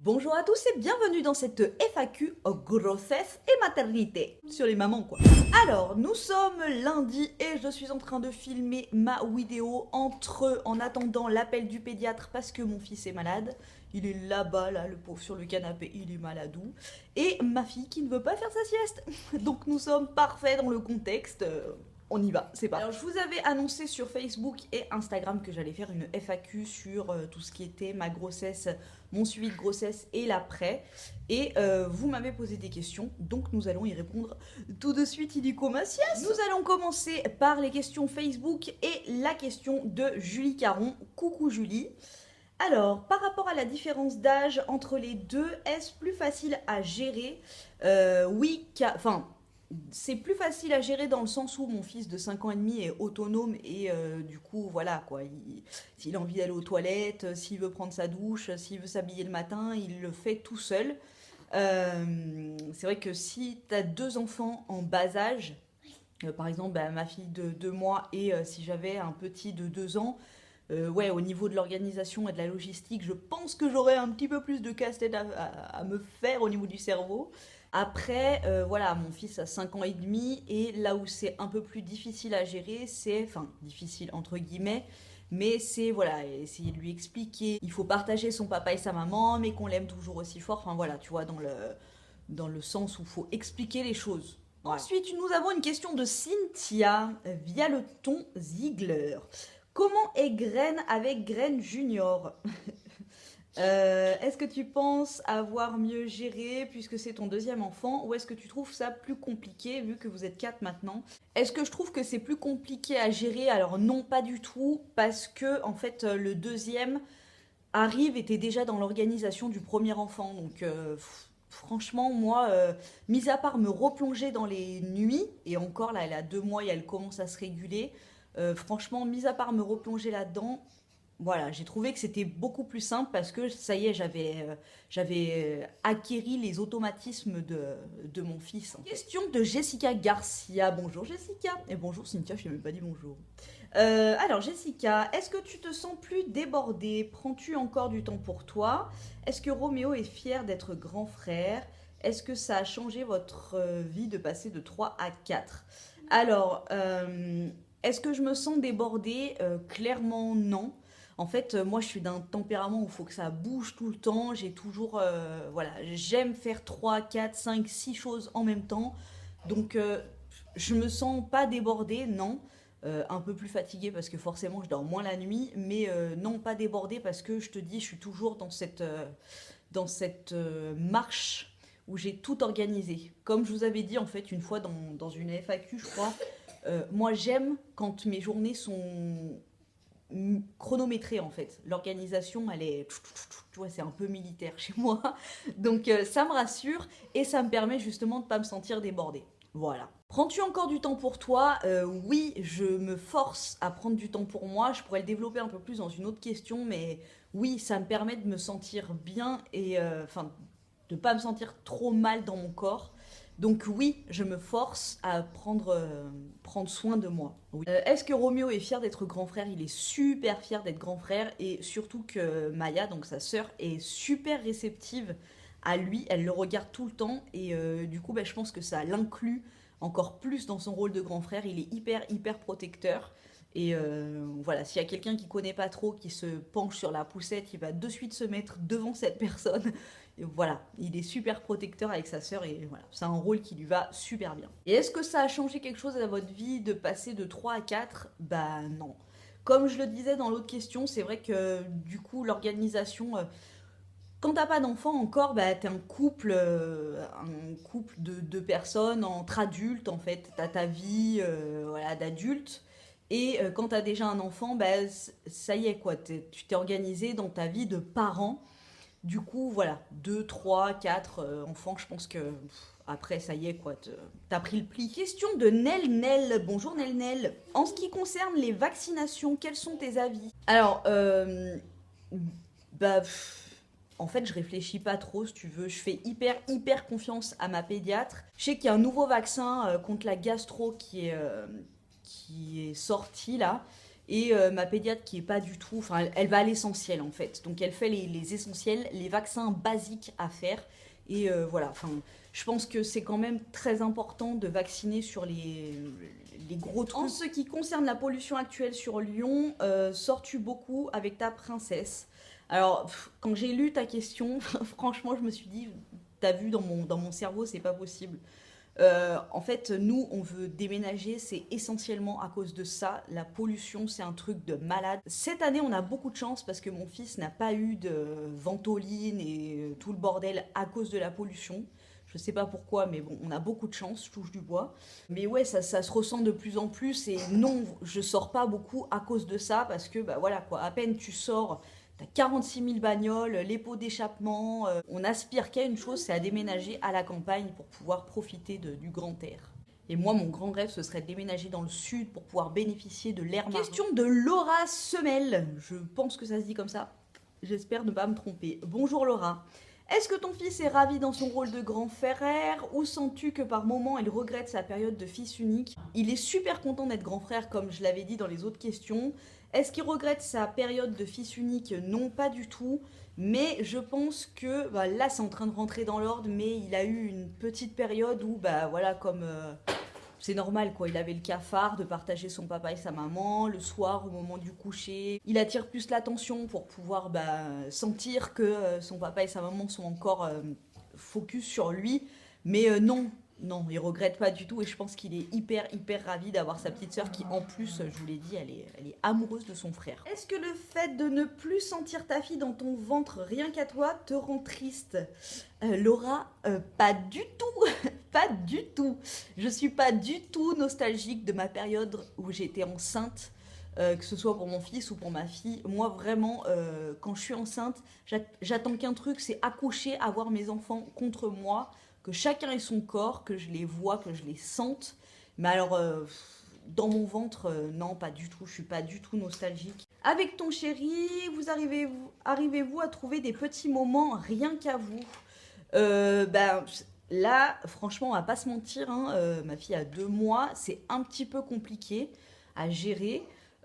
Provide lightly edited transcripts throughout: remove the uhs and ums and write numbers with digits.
Bonjour à tous et bienvenue dans cette FAQ grossesse et maternité. Sur les mamans quoi. Alors, nous sommes lundi et je suis en train de filmer ma vidéo en attendant l'appel du pédiatre parce que mon fils est malade. Il est là-bas, là, le pauvre sur le canapé, il est maladou. Et ma fille qui ne veut pas faire sa sieste. Donc nous sommes parfaits dans le contexte. On y va, c'est parti. Alors je vous avais annoncé sur Facebook et Instagram que j'allais faire une FAQ sur tout ce qui était ma grossesse, mon suivi de grossesse et l'après. Et vous m'avez posé des questions, donc nous allons y répondre tout de suite, illico macias. Nous allons commencer par les questions Facebook et la question de Julie Caron. Coucou Julie. Alors, par rapport à la différence d'âge entre les deux, est-ce plus facile à gérer? Oui, enfin... C'est plus facile à gérer dans le sens où mon fils de 5 ans et demi est autonome et du coup voilà quoi, s'il a envie d'aller aux toilettes, s'il veut prendre sa douche, s'il veut s'habiller le matin, il le fait tout seul. C'est vrai que si tu as deux enfants en bas âge, par exemple ma fille de 2 mois et si j'avais un petit de 2 ans, ouais, au niveau de l'organisation et de la logistique, je pense que j'aurais un petit peu plus de casse-tête à me faire au niveau du cerveau. Après, voilà, mon fils a 5 ans et demi et là où c'est un peu plus difficile à gérer, c'est, enfin, difficile entre guillemets, mais c'est, voilà, essayer de lui expliquer. Il faut partager son papa et sa maman, mais qu'on l'aime toujours aussi fort. Enfin, voilà, tu vois, dans le sens où il faut expliquer les choses. Voilà. Ensuite, nous avons une question de Cynthia via le ton Ziegler. Comment est Graine avec Graine Junior? Est-ce que tu penses avoir mieux géré puisque c'est ton deuxième enfant ou est-ce que tu trouves ça plus compliqué vu que vous êtes 4 maintenant? Est-ce que je trouve que c'est plus compliqué à gérer? Alors non, pas du tout, parce que en fait le deuxième était déjà dans l'organisation du premier enfant. Donc franchement, moi, mis à part me replonger dans les nuits, et encore là elle a 2 mois et elle commence à se réguler, franchement, mis à part me replonger là-dedans, voilà, j'ai trouvé que c'était beaucoup plus simple parce que ça y est, j'avais acquéri les automatismes de mon fils. Question de Jessica Garcia. Bonjour Jessica. Et bonjour Cynthia, je t'ai même pas dit bonjour. Alors Jessica, est-ce que tu te sens plus débordée? Prends-tu encore du temps pour toi? Est-ce que Roméo est fier d'être grand frère? Est-ce que ça a changé votre vie de passer de 3 à 4? Alors, est-ce que je me sens débordée? Clairement non. En fait, moi, je suis d'un tempérament où il faut que ça bouge tout le temps. J'ai toujours, voilà, j'aime faire 3, 4, 5, 6 choses en même temps. Donc, je me sens pas débordée, non. Un peu plus fatiguée parce que forcément, je dors moins la nuit. Mais non, pas débordée parce que je te dis, je suis toujours dans cette marche où j'ai tout organisé. Comme je vous avais dit, en fait, une fois dans une FAQ, je crois, moi, j'aime quand mes journées sont chronométrée en fait. L'organisation, elle est, tu vois, c'est un peu militaire chez moi. Donc ça me rassure et ça me permet justement de pas me sentir débordée. Voilà. Prends-tu encore du temps pour toi? Oui, je me force à prendre du temps pour moi. Je pourrais le développer un peu plus dans une autre question, mais oui, ça me permet de me sentir bien et enfin de pas me sentir trop mal dans mon corps. Donc oui, je me force à prendre soin de moi. Oui. Est-ce que Roméo est fier d'être grand frère? Il est super fier d'être grand frère et surtout que Maya, donc sa sœur, est super réceptive à lui. Elle le regarde tout le temps et du coup, je pense que ça l'inclut encore plus dans son rôle de grand frère. Il est hyper protecteur. Et voilà, s'il y a quelqu'un qui connaît pas trop, qui se penche sur la poussette, il va de suite se mettre devant cette personne. Et voilà, il est super protecteur avec sa sœur et voilà, c'est un rôle qui lui va super bien. Et est-ce que ça a changé quelque chose à votre vie de passer de 3 à 4? Bah non. Comme je le disais dans l'autre question, c'est vrai que du coup l'organisation, quand t'as pas d'enfant encore, t'es un couple de 2 personnes entre adultes en fait. T'as ta vie voilà, d'adulte. Et quand t'as déjà un enfant, ça y est quoi, tu t'es organisé dans ta vie de parent. Du coup, voilà, 2, 3, 4 enfants, je pense que après, ça y est, quoi, t'as pris le pli. Question de Nel Nel. Bonjour Nel Nel. En ce qui concerne les vaccinations, quels sont tes avis? Alors, en fait, je réfléchis pas trop, si tu veux. Je fais hyper confiance à ma pédiatre. Je sais qu'il y a un nouveau vaccin contre la gastro qui est sorti là. et ma pédiatre qui est pas du tout, enfin elle va à l'essentiel en fait, donc elle fait les essentiels, les vaccins basiques à faire, et voilà, enfin je pense que c'est quand même très important de vacciner sur les gros trucs. En ce qui concerne la pollution actuelle sur Lyon, sors-tu beaucoup avec ta princesse? Alors, quand j'ai lu ta question, franchement, je me suis dit, t'as vu dans mon cerveau, c'est pas possible. En fait, nous, on veut déménager, c'est essentiellement à cause de ça. La pollution, c'est un truc de malade. Cette année, on a beaucoup de chance parce que mon fils n'a pas eu de ventoline et tout le bordel à cause de la pollution. Je sais pas pourquoi, mais bon, on a beaucoup de chance, je touche du bois. Mais ouais, ça se ressent de plus en plus. Et non, je sors pas beaucoup à cause de ça parce que, bah voilà quoi, à peine tu sors. T'as 46 000 bagnoles, les pots d'échappement. On aspire qu'à une chose, c'est à déménager à la campagne pour pouvoir profiter du grand air. Et moi, mon grand rêve, ce serait de déménager dans le sud pour pouvoir bénéficier de l'air marin. Question de Laura Semel. Je pense que ça se dit comme ça. J'espère ne pas me tromper. Bonjour Laura. Est-ce que ton fils est ravi dans son rôle de grand frère ou sens-tu que par moments il regrette sa période de fils unique? Il est super content d'être grand frère comme je l'avais dit dans les autres questions. Est-ce qu'il regrette sa période de fils unique? Non, pas du tout. Mais je pense que bah, là c'est en train de rentrer dans l'ordre, mais il a eu une petite période où bah voilà comme c'est normal quoi, il avait le cafard de partager son papa et sa maman le soir au moment du coucher. Il attire plus l'attention pour pouvoir bah, sentir que son papa et sa maman sont encore focus sur lui. Mais non, non, il regrette pas du tout et je pense qu'il est hyper ravi d'avoir sa petite sœur qui en plus, je vous l'ai dit, elle est amoureuse de son frère. Est-ce que le fait de ne plus sentir ta fille dans ton ventre rien qu'à toi te rend triste? Laura, pas du tout, pas du tout. Je suis pas du tout nostalgique de ma période où j'étais enceinte. Que ce soit pour mon fils ou pour ma fille. Moi, vraiment, quand je suis enceinte, j'attends qu'un truc, c'est accoucher, avoir mes enfants contre moi, que chacun ait son corps, que je les vois, que je les sente. Mais alors, dans mon ventre, non, pas du tout, je suis pas du tout nostalgique. Avec ton chéri, arrivez-vous à trouver des petits moments rien qu'à vous? Ben, là, franchement, on va pas se mentir, hein, ma fille a 2 mois, c'est un petit peu compliqué à gérer.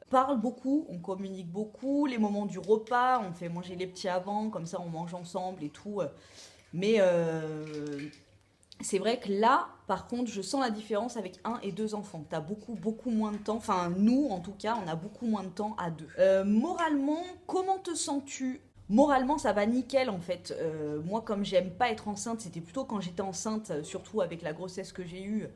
Parle beaucoup, on communique beaucoup, les moments du repas, on fait manger les petits avant, comme ça on mange ensemble et tout. Mais c'est vrai que là, par contre, je sens la différence avec 1 et 2 enfants. T'as beaucoup moins de temps. Enfin, nous, en tout cas, on a beaucoup moins de temps à 2. Moralement, comment te sens-tu? Moralement, ça va nickel en fait. Moi, comme j'aime pas être enceinte, c'était plutôt quand j'étais enceinte, surtout avec la grossesse que j'ai eue,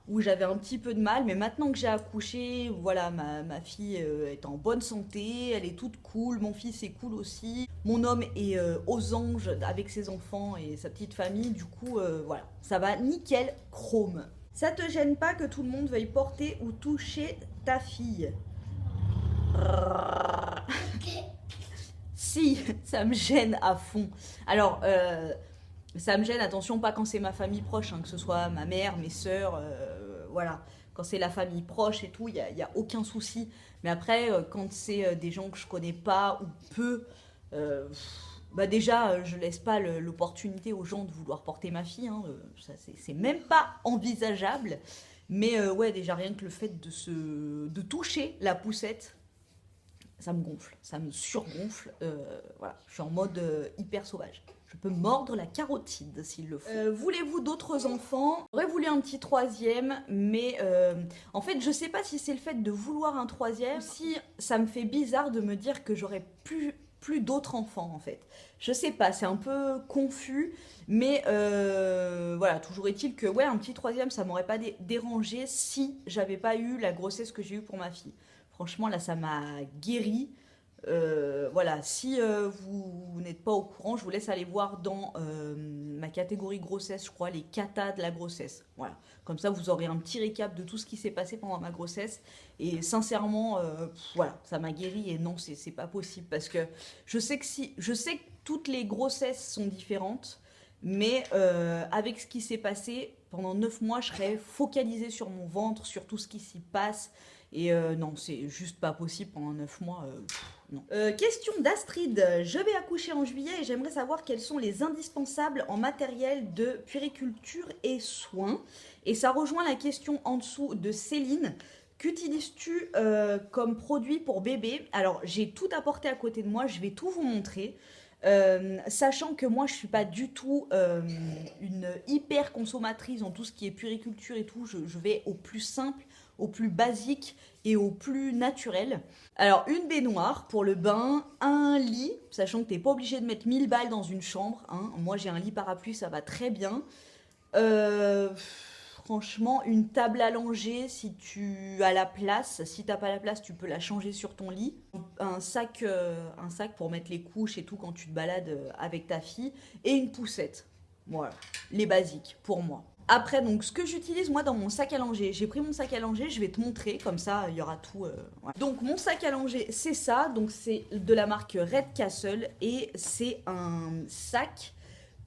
où j'avais un petit peu de mal, mais maintenant que j'ai accouché, voilà, ma fille est en bonne santé, elle est toute cool, mon fils est cool aussi, mon homme est aux anges avec ses enfants et sa petite famille, du coup, voilà, ça va nickel chrome. Ça te gêne pas que tout le monde veuille porter ou toucher ta fille? Si, ça me gêne à fond. Alors, ça me gêne, attention, pas quand c'est ma famille proche, hein, que ce soit ma mère, mes sœurs, voilà. Quand c'est la famille proche et tout, y a aucun souci. Mais après, quand c'est des gens que je connais pas ou peu, bah déjà, je laisse pas l'opportunité aux gens de vouloir porter ma fille. Hein, ça, c'est même pas envisageable. Mais ouais, déjà, rien que le fait de toucher la poussette, ça me gonfle, ça me surgonfle. Voilà, je suis en mode hyper sauvage. Je peux mordre la carotide s'il le faut. Voulez-vous d'autres enfants? J'aurais voulu un petit troisième, mais en fait, je sais pas si c'est le fait de vouloir un troisième, si ça me fait bizarre de me dire que j'aurais plus d'autres enfants en fait. Je sais pas, c'est un peu confus, mais voilà, toujours est-il que ouais, un petit troisième, ça m'aurait pas dérangé si j'avais pas eu la grossesse que j'ai eue pour ma fille. Franchement, là, ça m'a guéri. Voilà, si vous n'êtes pas au courant, je vous laisse aller voir dans ma catégorie grossesse, je crois, les katas de la grossesse. Voilà, comme ça vous aurez un petit récap de tout ce qui s'est passé pendant ma grossesse. Et sincèrement, voilà, ça m'a guéri et non, c'est pas possible parce que je sais que toutes les grossesses sont différentes, mais avec ce qui s'est passé pendant 9 mois, je serais focalisée sur mon ventre, sur tout ce qui s'y passe. Et non, c'est juste pas possible pendant 9 mois. Non. Question d'Astrid. Je vais accoucher en juillet et j'aimerais savoir quels sont les indispensables en matériel de puériculture et soins. Et ça rejoint la question en dessous de Céline. Qu'utilises-tu comme produit pour bébé? Alors, j'ai tout apporté à côté de moi, je vais tout vous montrer. Sachant que moi, je suis pas du tout une hyper consommatrice dans tout ce qui est puériculture et tout, je vais au plus simple, au plus basique et au plus naturel. Alors, une baignoire pour le bain, un lit, sachant que t'es pas obligé de mettre 1000 balles dans une chambre, hein. Moi, j'ai un lit parapluie, ça va très bien. Euh, Franchement, une table allongée, si tu as la place, si t'as pas la place, tu peux la changer sur ton lit. Un sac pour mettre les couches et tout quand tu te balades avec ta fille, et une poussette. Voilà, les basiques pour moi. Après, donc, ce que j'utilise moi dans mon sac à langer, j'ai pris mon sac à langer, je vais te montrer, comme ça, il y aura tout. Ouais. Donc, mon sac à langer, c'est ça. Donc, c'est de la marque Red Castle et c'est un sac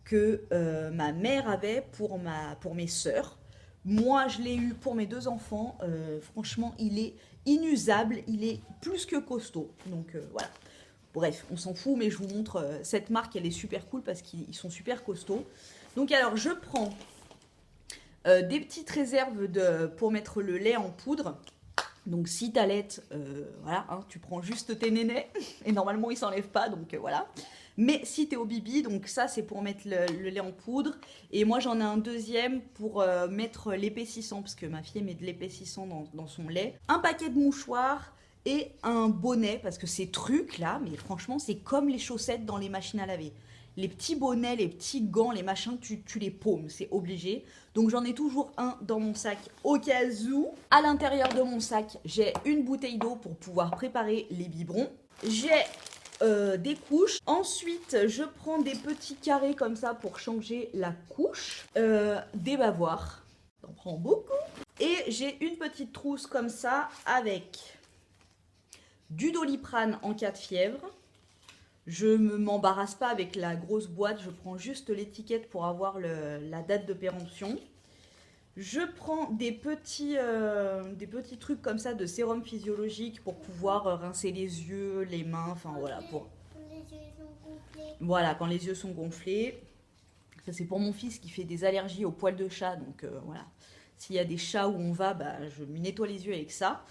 que ma mère avait pour mes sœurs. Moi, je l'ai eu pour mes deux enfants. Franchement, il est inusable, il est plus que costaud. Donc voilà. Bref, on s'en fout, mais je vous montre cette marque, elle est super cool parce qu'ils sont super costauds. Donc alors, je prends des petites réserves pour mettre le lait en poudre. Donc si t'allaites, voilà, hein, tu prends juste tes nénés et normalement ils s'enlèvent pas, donc voilà. Mais si t'es au bibi, donc ça c'est pour mettre le lait en poudre. Et moi j'en ai un deuxième pour mettre l'épaississant, parce que ma fille met de l'épaississant dans son lait. Un paquet de mouchoirs et un bonnet, parce que ces trucs là, mais franchement c'est comme les chaussettes dans les machines à laver. Les petits bonnets, les petits gants, les machins, tu les paumes, c'est obligé. Donc j'en ai toujours un dans mon sac au cas où. À l'intérieur de mon sac, j'ai une bouteille d'eau pour pouvoir préparer les biberons. J'ai des couches. Ensuite, je prends des petits carrés comme ça pour changer la couche. Des bavoirs. J'en prends beaucoup. Et j'ai une petite trousse comme ça avec du Doliprane en cas de fièvre. Je ne m'embarrasse pas avec la grosse boîte, je prends juste l'étiquette pour avoir la date de péremption. Je prends des petits trucs comme ça de sérum physiologique pour pouvoir rincer les yeux, les mains, enfin voilà. Voilà, quand les yeux sont gonflés. Ça c'est pour mon fils qui fait des allergies aux poils de chat, donc voilà. S'il y a des chats où on va, bah, je me nettoie les yeux avec ça.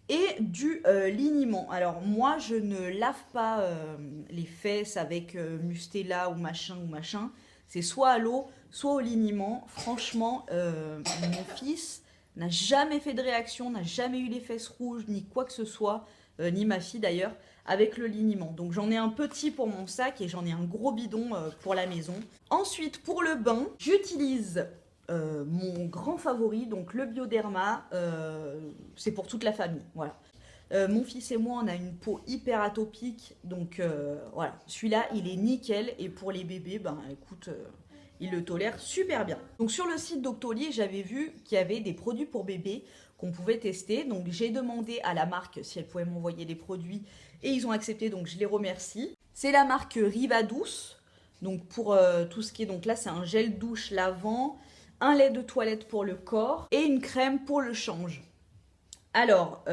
Et du liniment. Alors moi je ne lave pas les fesses avec Mustela ou machin. C'est soit à l'eau, soit au liniment. Franchement, mon fils n'a jamais fait de réaction, n'a jamais eu les fesses rouges, ni quoi que ce soit, ni ma fille d'ailleurs, avec le liniment. Donc j'en ai un petit pour mon sac et j'en ai un gros bidon pour la maison. Ensuite, pour le bain, j'utilise mon grand favori, donc le Bioderma, c'est pour toute la famille, voilà. Mon fils et moi, on a une peau hyper atopique, donc voilà, celui-là, il est nickel, et pour les bébés, ben écoute, il le tolère super bien. Donc sur le site Doctolib, j'avais vu qu'il y avait des produits pour bébés qu'on pouvait tester, donc j'ai demandé à la marque si elle pouvait m'envoyer les produits, et ils ont accepté, donc je les remercie. C'est la marque Riva Douce, donc pour tout ce qui est, donc là c'est un gel douche lavant, un lait de toilette pour le corps et une crème pour le change. Alors,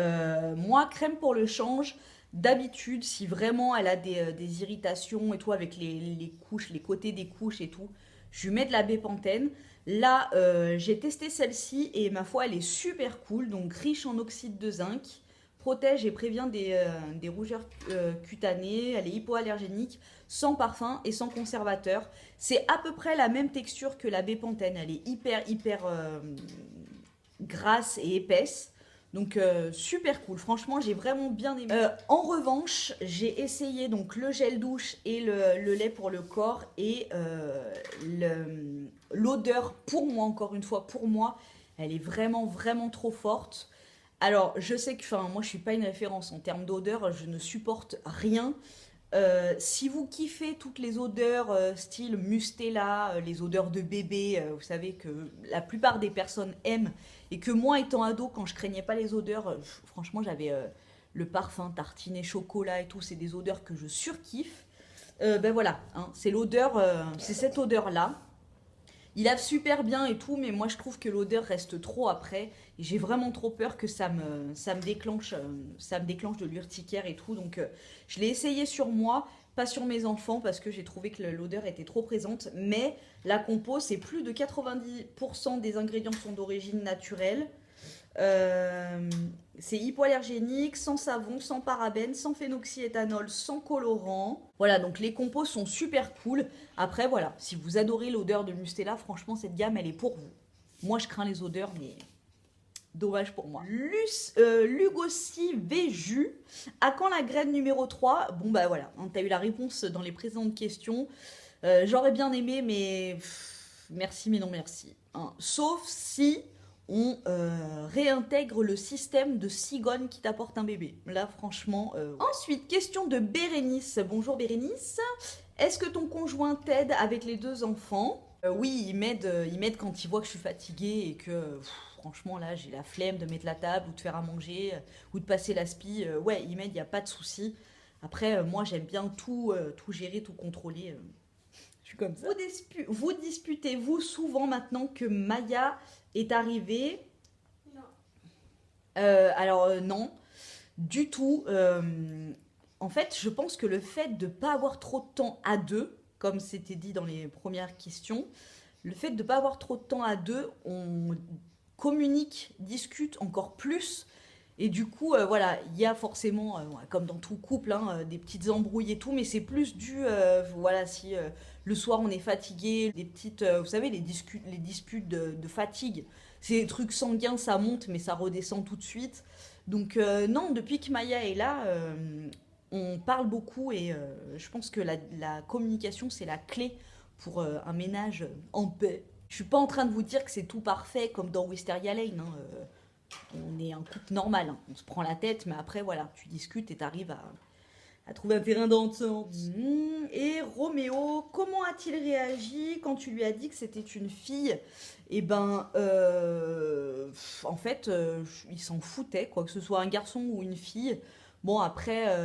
moi, crème pour le change, d'habitude, si vraiment elle a des irritations et tout avec les couches, les côtés des couches et tout, je lui mets de la bépantène. Là, j'ai testé celle-ci et ma foi, elle est super cool, donc riche en oxyde de zinc, protège et prévient des rougeurs cutanées, elle est hypoallergénique, sans parfum et sans conservateur. C'est à peu près la même texture que la bépantène, elle est hyper grasse et épaisse. Donc super cool, franchement j'ai vraiment bien aimé. En revanche, j'ai essayé donc le gel douche et le lait pour le corps et l'odeur pour moi, encore une fois pour moi, elle est vraiment trop forte. Alors je sais que moi je suis pas une référence en termes d'odeur, je ne supporte rien. Si vous kiffez toutes les odeurs style Mustela, les odeurs de bébé, vous savez que la plupart des personnes aiment, et que moi étant ado, quand je craignais pas les odeurs, franchement j'avais le parfum tartiné chocolat et tout, c'est des odeurs que je surkiffe. Ben voilà, hein, c'est l'odeur, c'est cette odeur là. Il lave super bien et tout, mais moi je trouve que l'odeur reste trop après. Et j'ai vraiment trop peur que ça me déclenche de l'urticaire et tout. Donc je l'ai essayé sur moi, pas sur mes enfants, parce que j'ai trouvé que l'odeur était trop présente. Mais la compo, c'est plus de 90% des ingrédients sont d'origine naturelle. Euh, c'est hypoallergénique, sans savon, sans parabènes, sans phénoxyéthanol, sans colorant. Voilà, donc les compos sont super cool. Après, voilà, si vous adorez l'odeur de Mustela, franchement, cette gamme, elle est pour vous. Moi, je crains les odeurs, mais dommage pour moi. Lugosi Véju. À quand la graine numéro 3? Bon, bah voilà, hein, t'as eu la réponse dans les présentes questions. J'aurais bien aimé, mais merci, mais non merci. Hein. Sauf si on réintègre le système de cigogne qui t'apporte un bébé. Là, franchement. Ouais. Ensuite, question de Bérénice. Bonjour Bérénice. Est-ce que ton conjoint t'aide avec les 2 enfants? Oui, il m'aide quand il voit que je suis fatiguée et que franchement là j'ai la flemme de mettre la table ou de faire à manger ou de passer l'aspi. Ouais, il m'aide, il n'y a pas de souci. Après, moi j'aime bien tout gérer, tout contrôler. Je suis comme ça. Vous disputez-vous souvent maintenant que Maya est arrivée? Non. Alors non, du tout. En fait, je pense que le fait de ne pas avoir trop de temps à deux, comme c'était dit dans les premières questions, le fait de ne pas avoir trop de temps à deux, on communique, discute encore plus. Et du coup, voilà, il y a forcément, ouais, comme dans tout couple, hein, des petites embrouilles et tout, mais c'est plus dû, voilà, si le soir on est fatigué, des petites, vous savez, les disputes de fatigue, c'est des trucs sanguins, ça monte, mais ça redescend tout de suite. Donc non, depuis que Maya est là, on parle beaucoup et je pense que la communication, c'est la clé pour un ménage en paix. Je suis pas en train de vous dire que c'est tout parfait comme dans Wisteria Lane, hein, on est un couple normal, hein. On se prend la tête, mais après, voilà, tu discutes et t'arrives à trouver un terrain d'entente. Et Roméo, comment a-t-il réagi quand tu lui as dit que c'était une fille? Eh ben, en fait, il s'en foutait, quoi, que ce soit un garçon ou une fille. Bon, après,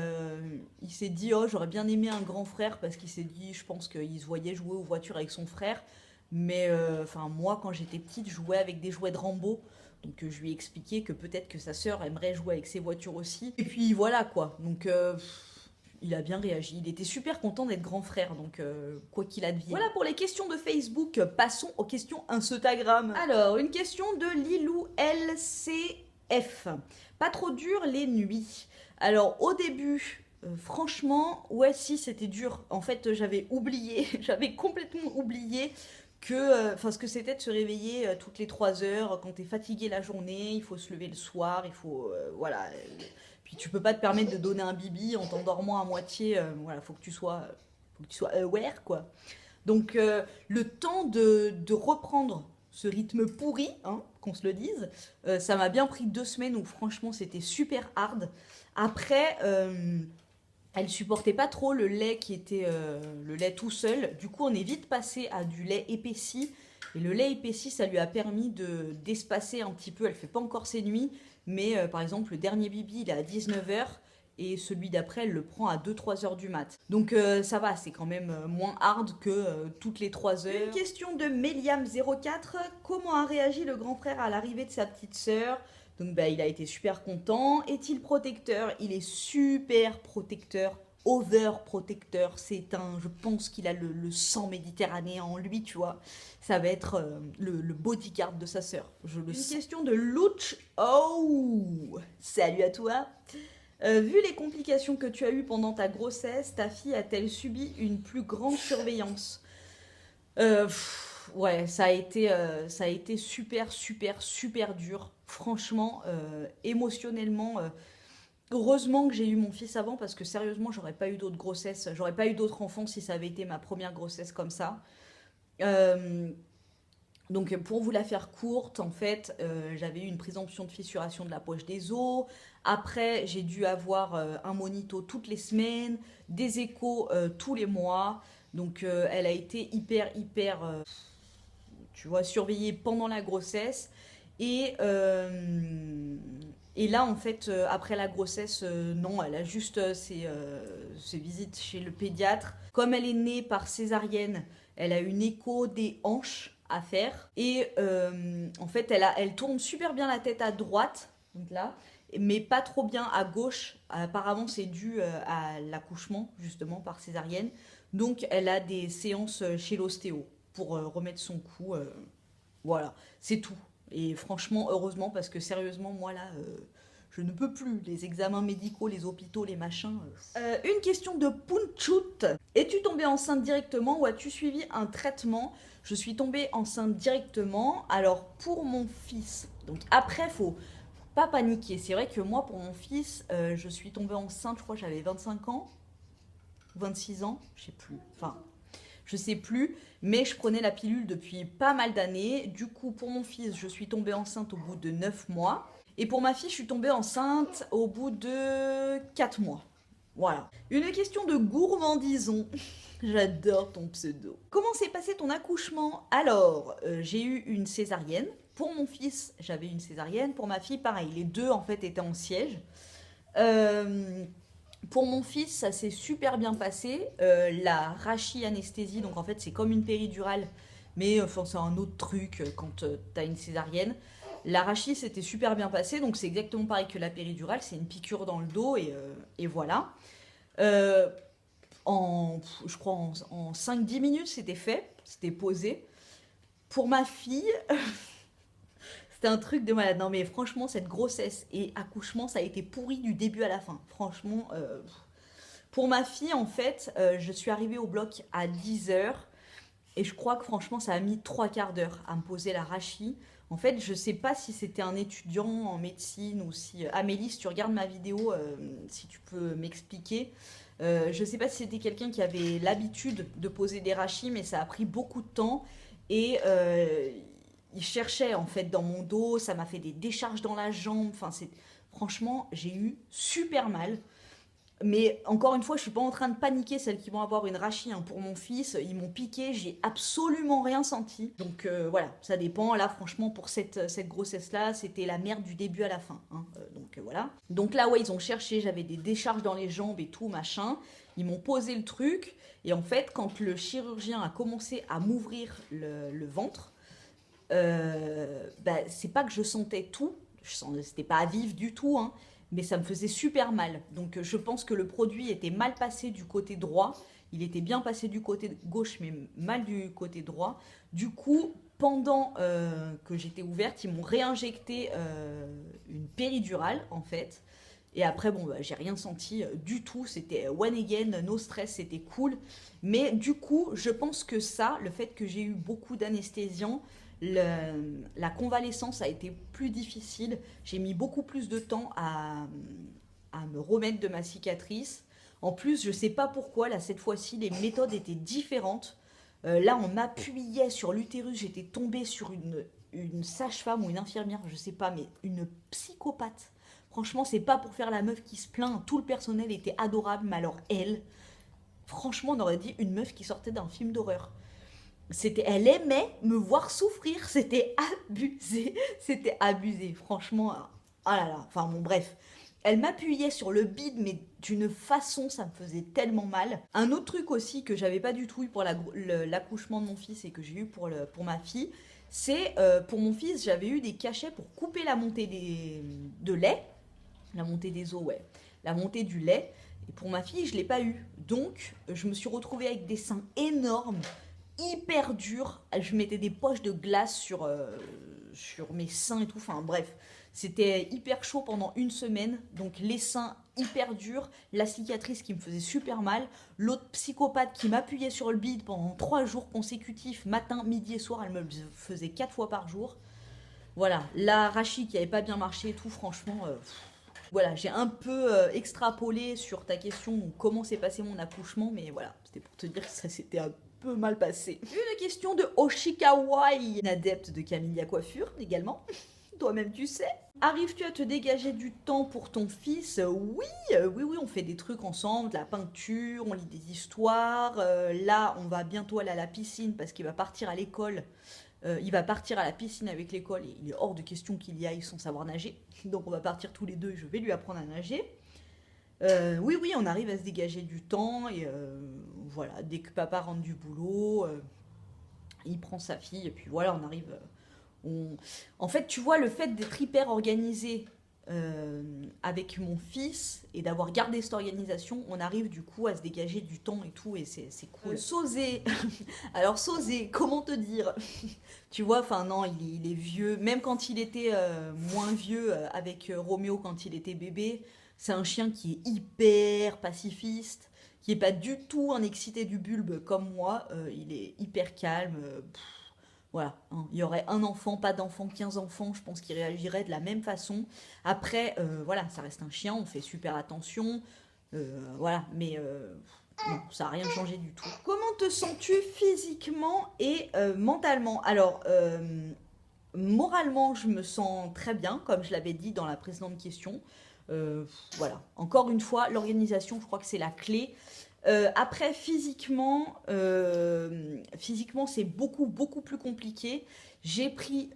il s'est dit, oh, j'aurais bien aimé un grand frère, parce qu'il s'est dit, je pense qu'il se voyait jouer aux voitures avec son frère. Mais, enfin, moi, quand j'étais petite, je jouais avec des jouets de Rambo. Donc je lui ai expliqué que peut-être que sa sœur aimerait jouer avec ses voitures aussi. Et puis voilà quoi. Donc il a bien réagi. Il était super content d'être grand frère. Donc quoi qu'il advienne. Voilà pour les questions de Facebook. Passons aux questions Instagram. Alors une question de Lilou LCF. Pas trop dur les nuits. Alors au début. Franchement, ouais, si, c'était dur. En fait, j'avais oublié, j'avais complètement oublié enfin ce que c'était de se réveiller toutes les 3 heures quand t'es fatigué la journée, il faut se lever le soir, il faut voilà. Puis tu peux pas te permettre de donner un bibi en t'endormant à moitié. Voilà, faut que tu sois aware quoi. Donc le temps de reprendre ce rythme pourri, hein, qu'on se le dise, ça m'a bien pris 2 semaines où franchement c'était super hard. Après, elle supportait pas trop le lait qui était le lait tout seul. Du coup, on est vite passé à du lait épaissi. Et le lait épaissi, ça lui a permis d'espacer un petit peu. Elle fait pas encore ses nuits, mais par exemple, le dernier bibi, il est à 19 h et celui d'après, elle le prend à 2-3 h du mat. Donc ça va, c'est quand même moins hard que toutes les 3 heures. Une question de Meliam04. Comment a réagi le grand frère à l'arrivée de sa petite sœur? Donc bah, il a été super content. Est-il protecteur? Il est super protecteur, overprotecteur. Je pense qu'il a le sang méditerranéen en lui, tu vois. Ça va être le bodyguard de sa sœur. Une question de Louch. Oh, salut à toi. Vu les complications que tu as eues pendant ta grossesse, ta fille a-t-elle subi une plus grande surveillance? Ouais, ça a été super, super, super dur. Franchement, émotionnellement, heureusement que j'ai eu mon fils avant parce que sérieusement, j'aurais pas eu d'autres grossesses, j'aurais pas eu d'autres enfants si ça avait été ma première grossesse comme ça. Euh, donc pour vous la faire courte, en fait, j'avais eu une présomption de fissuration de la poche des os. Après, j'ai dû avoir un monito toutes les semaines, des échos tous les mois. Donc elle a été hyper, hyper, tu vois, surveillée pendant la grossesse. Et, euh, et là, en fait, après la grossesse, non, elle a juste ses visites chez le pédiatre. Comme elle est née par césarienne, elle a une écho des hanches à faire. Et en fait, elle tourne super bien la tête à droite, donc là, mais pas trop bien à gauche. Apparemment, c'est dû à l'accouchement, justement, par césarienne. Donc, elle a des séances chez l'ostéo pour remettre son cou. Voilà, c'est tout. Et franchement, heureusement, parce que sérieusement, moi là, je ne peux plus. Les examens médicaux, les hôpitaux, les machins. Une question de Punchut. Es-tu tombée enceinte directement ou as-tu suivi un traitement? Je suis tombée enceinte directement. Alors, pour mon fils, donc après, faut pas paniquer. C'est vrai que moi, pour mon fils, je suis tombée enceinte, je crois que j'avais 25 ans, 26 ans, je sais plus. Enfin, je sais plus, mais je prenais la pilule depuis pas mal d'années. Du coup, pour mon fils, je suis tombée enceinte au bout de 9 mois. Et pour ma fille, je suis tombée enceinte au bout de 4 mois. Voilà. Une question de gourmandison. J'adore ton pseudo. Comment s'est passé ton accouchement? Alors, j'ai eu une césarienne. Pour mon fils, j'avais une césarienne. Pour ma fille, pareil. Les deux, en fait, étaient en siège. Pour mon fils, ça s'est super bien passé. La rachi-anesthésie, donc en fait, c'est comme une péridurale, mais enfin, c'est un autre truc quand t'as une césarienne. L'arachis, c'était super bien passé, donc c'est exactement pareil que la péridurale, c'est une piqûre dans le dos et voilà. Euh, je crois en 5-10 minutes, c'était fait, c'était posé. Pour ma fille, c'était un truc de malade. Non mais franchement, cette grossesse et accouchement, ça a été pourri du début à la fin. Franchement, pour ma fille, en fait, je suis arrivée au bloc à 10 h. Et je crois que franchement, ça a mis 3/4 d'heure à me poser la rachis. En fait, je sais pas si c'était un étudiant en médecine ou si... Amélie, si tu regardes ma vidéo, si tu peux m'expliquer. Je sais pas si c'était quelqu'un qui avait l'habitude de poser des rachis, mais ça a pris beaucoup de temps. Et il cherchait en fait dans mon dos, ça m'a fait des décharges dans la jambe. Enfin, franchement, j'ai eu super mal. Mais encore une fois, je suis pas en train de paniquer, celles qui vont avoir une rachis hein, pour mon fils. Ils m'ont piqué, j'ai absolument rien senti. Donc voilà, ça dépend. Là, franchement, pour cette grossesse-là, c'était la merde du début à la fin. Hein. Donc voilà. Donc là, ouais, ils ont cherché, j'avais des décharges dans les jambes et tout, machin. Ils m'ont posé le truc. Et en fait, quand le chirurgien a commencé à m'ouvrir le ventre, bah, c'est pas que je sentais tout. C'était pas à vif du tout, hein, mais ça me faisait super mal. Donc je pense que le produit était mal passé du côté droit. Il était bien passé du côté gauche, mais mal du côté droit. Du coup, pendant que j'étais ouverte, ils m'ont réinjecté une péridurale, en fait. Et après, bon, bah, j'ai rien senti du tout. C'était one again, no stress, c'était cool. Mais du coup, je pense que ça, le fait que j'ai eu beaucoup d'anesthésiants, la convalescence a été plus difficile. J'ai mis beaucoup plus de temps à me remettre de ma cicatrice. En plus, je sais pas pourquoi, là, cette fois-ci, les méthodes étaient différentes. Là, on m'appuyait sur l'utérus. J'étais tombée sur une sage-femme ou une infirmière, je sais pas, mais une psychopathe. Franchement, c'est pas pour faire la meuf qui se plaint. Tout le personnel était adorable, mais alors elle, franchement, on aurait dit une meuf qui sortait d'un film d'horreur. Elle aimait me voir souffrir, c'était abusé, c'était abusé, franchement, ah là là, enfin bon bref. Elle m'appuyait sur le bide, mais d'une façon, ça me faisait tellement mal. Un autre truc aussi que j'avais pas du tout eu pour l'accouchement de mon fils et que j'ai eu pour ma fille, c'est pour mon fils, j'avais eu des cachets pour couper la montée de lait, la montée des os, ouais, la montée du lait. Et pour ma fille, je l'ai pas eu. Donc, je me suis retrouvée avec des seins énormes, hyper dur. Je mettais des poches de glace sur mes seins et tout. Enfin bref, c'était hyper chaud pendant une semaine. Donc les seins hyper durs, la cicatrice qui me faisait super mal, l'autre psychopathe qui m'appuyait sur le bide pendant 3 jours consécutifs, matin, midi et soir. Elle me le faisait 4 fois par jour. Voilà, la rachis qui avait pas bien marché et tout, franchement... voilà, j'ai un peu extrapolé sur ta question, donc comment s'est passé mon accouchement, mais voilà, c'était pour te dire que ça s'était un peu mal passé. Une question de Oshikawai, une adepte de Camilla Coiffure également. Toi-même tu sais. Arrives-tu à te dégager du temps pour ton fils? Oui, oui, on fait des trucs ensemble, de la peinture, on lit des histoires. Là, on va bientôt aller à la piscine parce qu'il va partir à l'école. Il va partir à la piscine avec l'école et il est hors de question qu'il y aille sans savoir nager. Donc on va partir tous les deux et je vais lui apprendre à nager. Oui, on arrive à se dégager du temps et voilà, dès que papa rentre du boulot, il prend sa fille et puis voilà, on arrive. En fait, tu vois, le fait d'être hyper organisé avec mon fils et d'avoir gardé cette organisation, on arrive du coup à se dégager du temps et tout, et c'est cool. Sosé, alors Sosé, comment te dire? Tu vois, enfin non, il est vieux, même quand il était moins vieux avec Roméo quand il était bébé, c'est un chien qui est hyper pacifiste, qui est pas du tout un excité du bulbe comme moi, il est hyper calme. Voilà, hein. Il y aurait un enfant, pas d'enfant, 15 enfants, je pense qu'il réagirait de la même façon. Après, voilà, ça reste un chien, on fait super attention, voilà, mais non, ça n'a rien changé du tout. Comment te sens-tu physiquement et mentalement? Alors, moralement, je me sens très bien, comme je l'avais dit dans la précédente question. Voilà, encore une fois, l'organisation, je crois que c'est la clé. Après, physiquement, c'est beaucoup plus compliqué. J'ai pris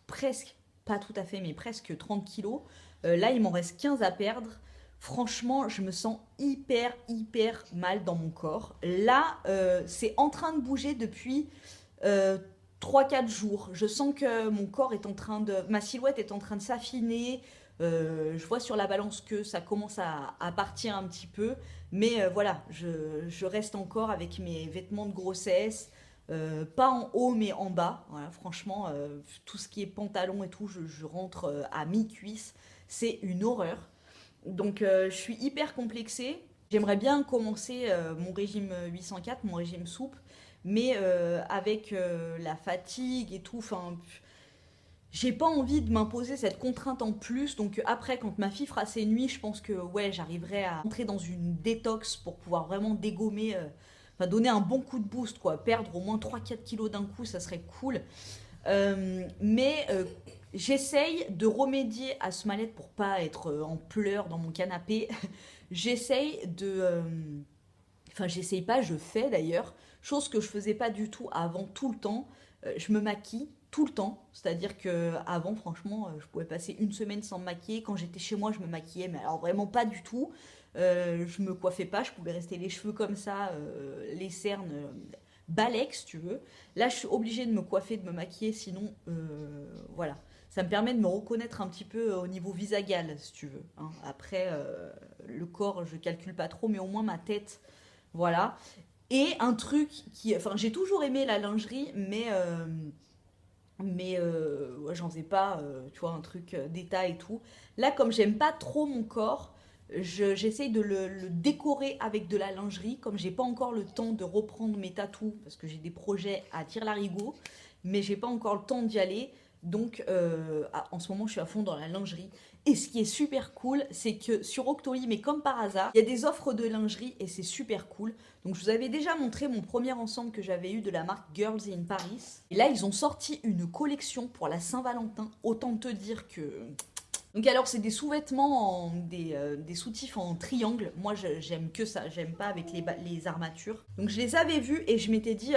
presque, pas tout à fait, mais presque 30 kilos. Là, il m'en reste 15 à perdre. Franchement, je me sens hyper mal dans mon corps. Là, c'est en train de bouger depuis 3-4 jours. Je sens que mon corps est en train de... Ma silhouette est en train de s'affiner. Je vois sur la balance que ça commence à partir un petit peu. Mais voilà, je reste encore avec mes vêtements de grossesse. Pas en haut, mais en bas. Voilà, franchement, tout ce qui est pantalon et tout, je rentre à mi-cuisse. C'est une horreur. Donc, je suis hyper complexée. J'aimerais bien commencer mon régime 804, mon régime souple. Mais avec la fatigue et tout, enfin, j'ai pas envie de m'imposer cette contrainte en plus. Donc après, quand ma fille fera ses nuits, je pense que ouais, j'arriverai à entrer dans une détox pour pouvoir vraiment dégommer, enfin donner un bon coup de boost, quoi. Perdre au moins 3-4 kilos d'un coup, ça serait cool. Mais j'essaye de remédier à ce mal-être pour pas être en pleurs dans mon canapé. J'essaye de... Enfin, j'essaye pas, je fais d'ailleurs. Chose que je faisais pas du tout avant, tout le temps. Je me maquille tout le temps. C'est-à-dire que avant, franchement, je pouvais passer une semaine sans me maquiller. Quand j'étais chez moi, je me maquillais, mais alors vraiment pas du tout. Je me coiffais pas, je pouvais rester les cheveux comme ça, les cernes balèques, si tu veux. Là, je suis obligée de me coiffer, de me maquiller, sinon, voilà. Ça me permet de me reconnaître un petit peu au niveau visagal, si tu veux, hein. Après, le corps, je calcule pas trop, mais au moins ma tête, voilà. Et un truc qui... Enfin, j'ai toujours aimé la lingerie, mais ouais, j'en faisais pas, tu vois, un truc d'état et tout. Là, comme j'aime pas trop mon corps, j'essaye de le décorer avec de la lingerie. Comme j'ai pas encore le temps de reprendre mes tatous, parce que j'ai des projets à tire-larigot, mais j'ai pas encore le temps d'y aller. Donc, en ce moment, je suis à fond dans la lingerie. Et ce qui est super cool, c'est que sur Octoly, mais comme par hasard, il y a des offres de lingerie et c'est super cool. Donc je vous avais déjà montré mon premier ensemble que j'avais eu de la marque Girls in Paris. Et là, ils ont sorti une collection pour la Saint-Valentin. Autant te dire que... Donc alors, c'est des sous-vêtements, des soutifs en triangle. Moi, j'aime que ça. J'aime pas avec les armatures. Donc je les avais vus et je m'étais dit,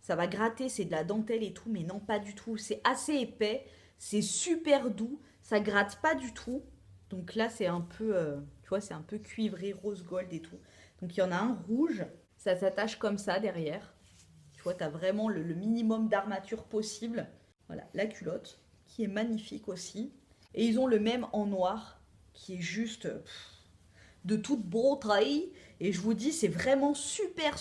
ça va gratter, c'est de la dentelle et tout. Mais non, pas du tout. C'est assez épais. C'est super doux. Ça gratte pas du tout. Donc là, c'est un peu, tu vois, c'est un peu cuivré, rose gold et tout. Donc il y en a un rouge. Ça s'attache comme ça derrière. Tu vois, tu as vraiment le minimum d'armature possible. Voilà, la culotte, qui est magnifique aussi. Et ils ont le même en noir, qui est juste de toute beauté. Et je vous dis, c'est vraiment super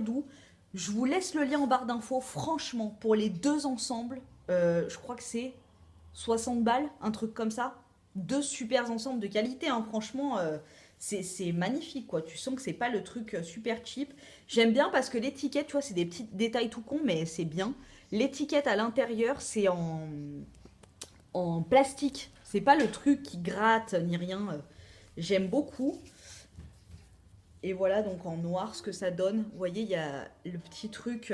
doux. Je vous laisse le lien en barre d'infos. Franchement, pour les deux ensembles, je crois que c'est 60 balles, un truc comme ça. Deux super ensembles de qualité, hein. Franchement, c'est magnifique, quoi. Tu sens que c'est pas le truc super cheap. J'aime bien parce que l'étiquette, tu vois, c'est des petits détails tout cons, mais c'est bien. L'étiquette à l'intérieur, c'est en plastique. C'est pas le truc qui gratte ni rien. J'aime beaucoup. Et voilà donc en noir ce que ça donne. Vous voyez, il y a le petit truc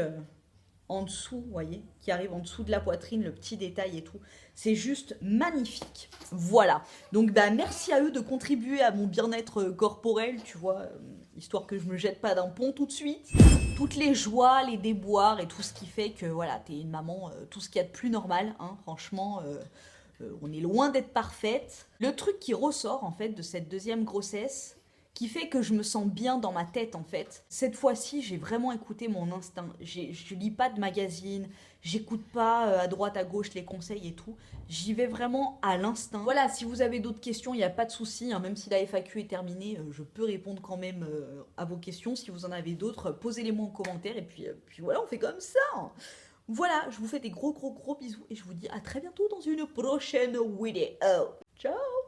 en dessous, vous voyez, qui arrive en dessous de la poitrine, le petit détail et tout. C'est juste magnifique. Voilà. Donc bah merci à eux de contribuer à mon bien-être corporel, tu vois, histoire que je me jette pas d'un pont tout de suite. Toutes les joies, les déboires et tout ce qui fait que voilà, t'es une maman, tout ce qu'il y a de plus normal, hein, franchement. On est loin d'être parfaite. Le truc qui ressort en fait de cette deuxième grossesse, qui fait que je me sens bien dans ma tête en fait. Cette fois-ci, j'ai vraiment écouté mon instinct. Je lis pas de magazine, j'écoute pas à droite à gauche les conseils et tout. J'y vais vraiment à l'instinct. Voilà, si vous avez d'autres questions, il n'y a pas de souci, hein, même si la FAQ est terminée, je peux répondre quand même à vos questions. Si vous en avez d'autres, posez-les-moi en commentaire et puis voilà, on fait comme ça. Voilà, je vous fais des gros bisous et je vous dis à très bientôt dans une prochaine vidéo. Ciao!